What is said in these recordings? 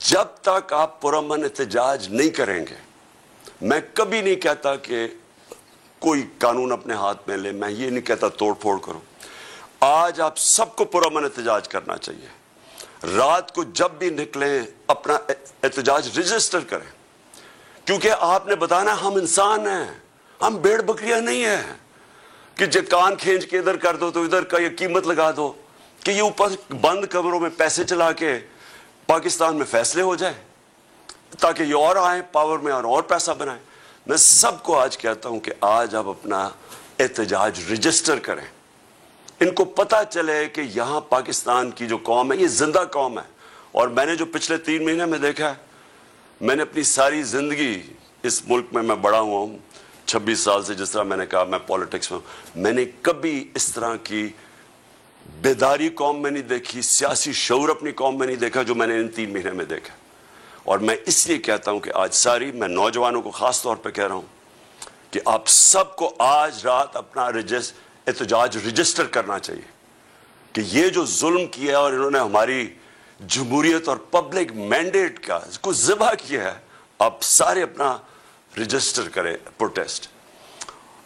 जब तक आप पुरअमन एहतजाज नहीं करेंगे, मैं कभी नहीं कहता कि कोई कानून अपने हाथ में ले, मैं ये नहीं कहता तोड़ फोड़ करो। आज आप सबको पुरअमन एहतजाज करना चाहिए। रात को जब भी निकलें अपना एहतजाज रजिस्टर करें, क्योंकि आपने बताना हम इंसान हैं, हम भेड़ बकरियां नहीं है कि जो कान खींच के इधर कर दो तो इधर का ये कीमत लगा दो कि ये ऊपर बंद कमरों में पैसे चला के पाकिस्तान में फैसले हो जाए ताकि ये और आए पावर में और पैसा बनाए। मैं सबको आज कहता हूं कि आज आप अपना एहतजाज रजिस्टर करें। इनको पता चले कि यहां पाकिस्तान की जो कौम है ये जिंदा कौम है। और मैंने जो पिछले 3 महीने में देखा है, मैंने अपनी सारी जिंदगी इस मुल्क में मैं बड़ा हुआ हूं 26 साल से, जिस तरह मैंने कहा मैं पॉलिटिक्स में, मैंने कभी इस तरह की बेदारी कौम में नहीं देखी, सियासी शऊर अपनी कौम में नहीं देखा जो मैंने इन 3 महीने में देखा। और मैं इसलिए कहता हूं कि आज सारी, मैं नौजवानों को खास तौर पे कह रहा हूं कि आप सबको आज रात अपना एहतजाज रजिस्टर करना चाहिए कि ये जो जुल्म किया और इन्होंने हमारी जमहूरियत और पब्लिक मैंडेट का को ज़िबा किया है, आप सारे अपना रजिस्टर करें प्रोटेस्ट।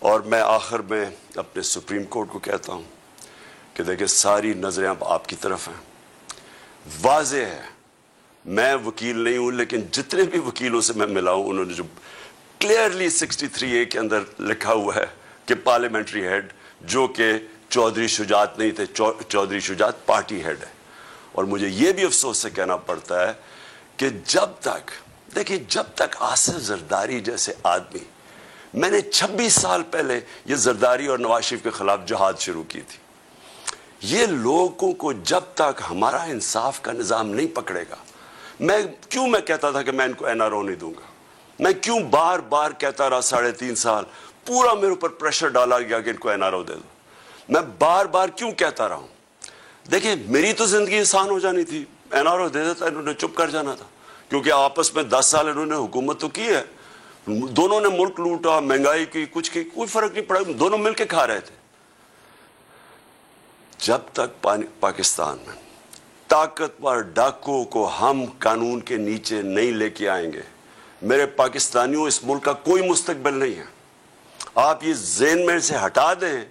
और मैं आखिर में अपने सुप्रीम कोर्ट को कहता हूं कि देखिए सारी नजरें अब आपकी तरफ हैं। वाज़ेह है, मैं वकील नहीं हूं, लेकिन जितने भी वकीलों से मैं मिला हूं उन्होंने जो क्लियरली 63A के अंदर लिखा हुआ है कि पार्लियामेंट्री हेड, जो कि चौधरी शुजात नहीं थे, चौधरी शुजात पार्टी हेड है। और मुझे यह भी अफसोस से कहना पड़ता है कि जब तक, देखिए जब तक आसिफ जरदारी जैसे आदमी, मैंने 26 साल पहले ये जरदारी और नवाज शरीफ के खिलाफ जहाद शुरू की थी, ये लोगों को जब तक हमारा इंसाफ का निज़ाम नहीं पकड़ेगा, मैं कहता था कि मैं इनको NRO नहीं दूंगा, मैं क्यों बार बार कहता रहा 3.5 साल, पूरा मेरे ऊपर प्रेशर डाला गया कि इनको NRO दे दो, मैं बार बार क्यों कहता रहा हूं। देखिए मेरी तो जिंदगी आसान हो जानी थी, NRO दे देता, इन्होंने चुप कर जाना था, क्योंकि आपस में 10 साल इन्होंने हुकूमत तो की है, दोनों ने मुल्क लूटा, महंगाई की, कुछ की, कोई फर्क नहीं पड़ा, दोनों मिलकर खा रहे थे। जब तक पाकिस्तान में ताकतवर डाकुओं को हम कानून के नीचे नहीं लेके आएंगे, मेरे पाकिस्तानियों, इस मुल्क का कोई मुस्तकबिल नहीं है। आप ये ज़हन में से हटा दें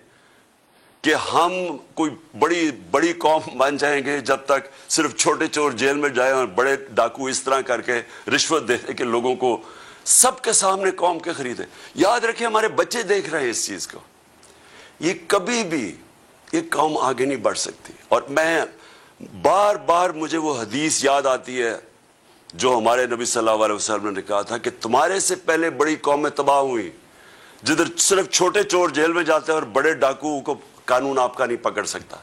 कि हम कोई बड़ी बड़ी कौम बन जाएंगे जब तक सिर्फ छोटे चोर जेल में जाए और बड़े डाकू इस तरह करके रिश्वत दे के लोगों को सबके सामने कौम के खरीदे। याद रखिए हमारे बच्चे देख रहे हैं इस चीज को, ये कभी भी ये कौम आगे नहीं बढ़ सकती। और मैं बार बार मुझे वो हदीस याद आती है जो हमारे नबी सल्लल्लाहु अलैहि वसल्लम ने कहा था कि तुम्हारे से पहले बड़ी कौमें तबाह हुई जिधर सिर्फ छोटे चोर जेल में जाते हैं और बड़े डाकू को कानून आपका नहीं पकड़ सकता।